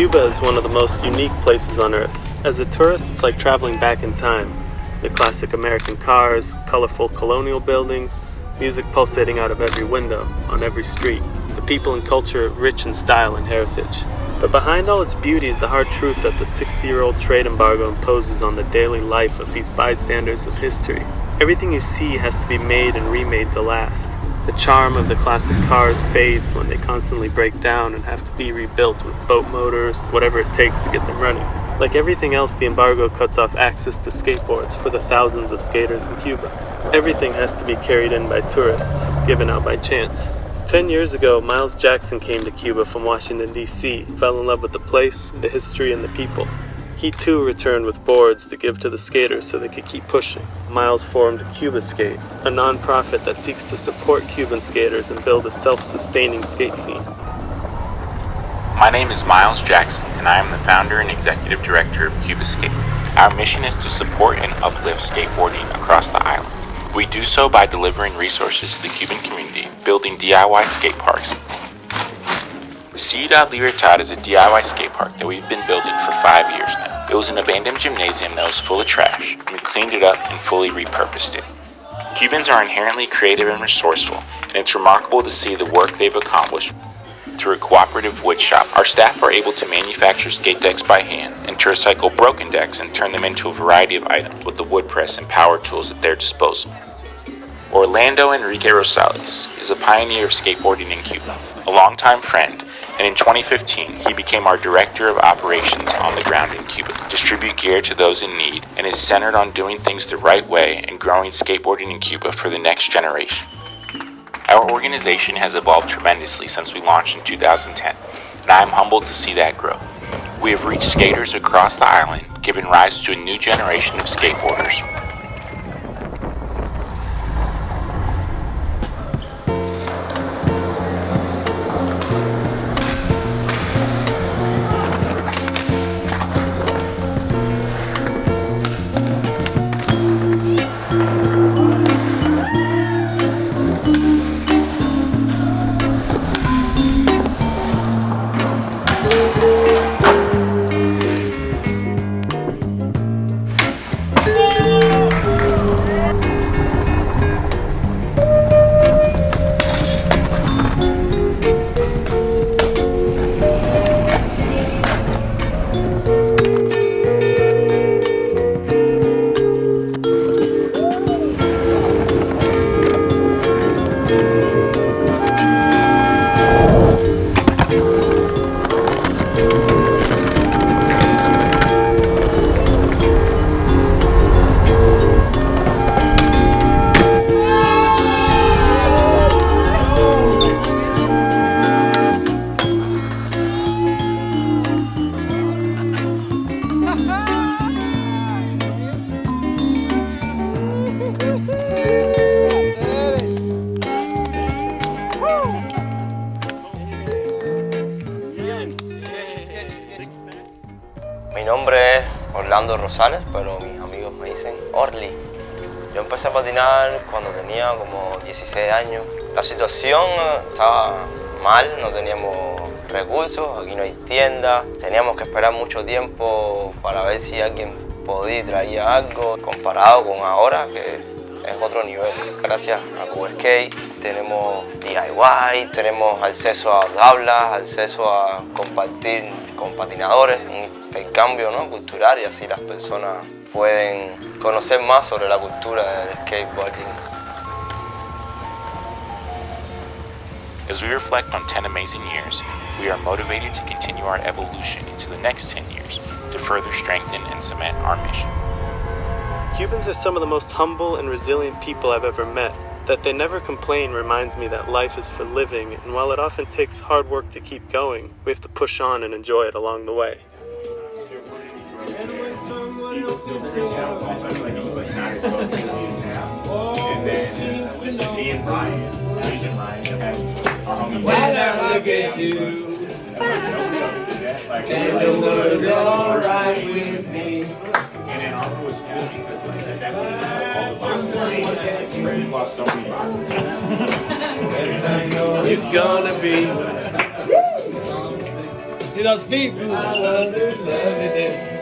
Cuba is one of the most unique places on Earth. As a tourist, it's like traveling back in time. The classic American cars, colorful colonial buildings, music pulsating out of every window, on every street. The people and culture rich in style and heritage. But behind all its beauty is the hard truth that the 60-year-old trade embargo imposes on the daily life of these bystanders of history. Everything you see has to be made and remade to last. The charm of the classic cars fades when they constantly break down and have to be rebuilt with boat motors, whatever it takes to get them running. Like everything else, the embargo cuts off access to skateboards for the thousands of skaters in Cuba. Everything has to be carried in by tourists, given out by chance. 10 years ago, Miles Jackson came to Cuba from Washington, D.C., fell in love with the place, the history, and the people. He too returned with boards to give to the skaters so they could keep pushing. Miles formed Cuba Skate, a non-profit that seeks to support Cuban skaters and build a self-sustaining skate scene. My name is Miles Jackson, and I am the founder and executive director of Cuba Skate. Our mission is to support and uplift skateboarding across the island. We do so by delivering resources to the Cuban community, building DIY skate parks. Ciudad Libertad is a DIY skate park that we've been building for 5 years now. It was an abandoned gymnasium that was full of trash. We cleaned it up and fully repurposed it. Cubans are inherently creative and resourceful, and it's remarkable to see the work they've accomplished. Through a cooperative wood shop, our staff are able to manufacture skate decks by hand and to recycle broken decks and turn them into a variety of items with the wood press and power tools at their disposal. Orlando Enrique Rosales is a pioneer of skateboarding in Cuba, a longtime friend, and in 2015, he became our Director of Operations on the ground in Cuba, distribute gear to those in need, and is centered on doing things the right way and growing skateboarding in Cuba for the next generation. Our organization has evolved tremendously since we launched in 2010, and I am humbled to see that growth. We have reached skaters across the island, given rise to a new generation of skateboarders. Mi nombre es Orlando Rosales, pero mis amigos me dicen Orly. Yo empecé a patinar cuando tenía como 16 años. La situación estaba mal, no teníamos recursos, aquí no hay tiendas. Teníamos que esperar mucho tiempo para ver si alguien podía y traía algo, comparado con ahora, que es otro nivel. Gracias a Cuba Skate tenemos DIY, tenemos acceso a tablas, acceso a compartir con patinadores, un intercambio, ¿no?, cultural, y así las personas pueden conocer más sobre la cultura del skateboarding. As we reflect on 10 amazing years, we are motivated to continue our evolution into the next 10 years to further strengthen and cement our mission. Cubans are some of the most humble and resilient people I've ever met. That they never complain reminds me that life is for living, and while it often takes hard work to keep going, we have to push on and enjoy it along the way. When I look at you, and the world's all right with me. And then Uncle was cool because like at that point all the boxes were ready to so many boxes. It's gonna be see those feet move. I wonder if love it did.